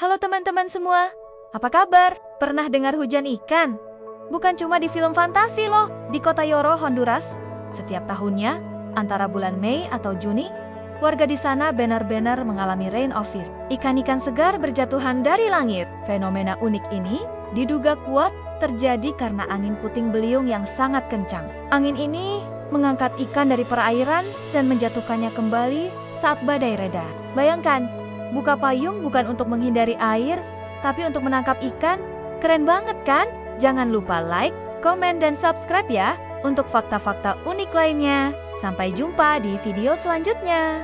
Halo teman-teman semua, apa kabar? Pernah dengar hujan ikan? Bukan cuma di film fantasi loh. Di kota Yoro, Honduras, setiap tahunnya, antara bulan Mei atau Juni, warga di sana benar-benar mengalami rain of fish. Ikan-ikan segar berjatuhan dari langit. Fenomena unik ini diduga kuat terjadi karena angin puting beliung yang sangat kencang. Angin ini mengangkat ikan dari perairan dan menjatuhkannya kembali saat badai reda. Bayangkan, buka payung bukan untuk menghindari air, tapi untuk menangkap ikan. Keren banget kan? Jangan lupa like, komen, dan subscribe ya untuk fakta-fakta unik lainnya. Sampai jumpa di video selanjutnya.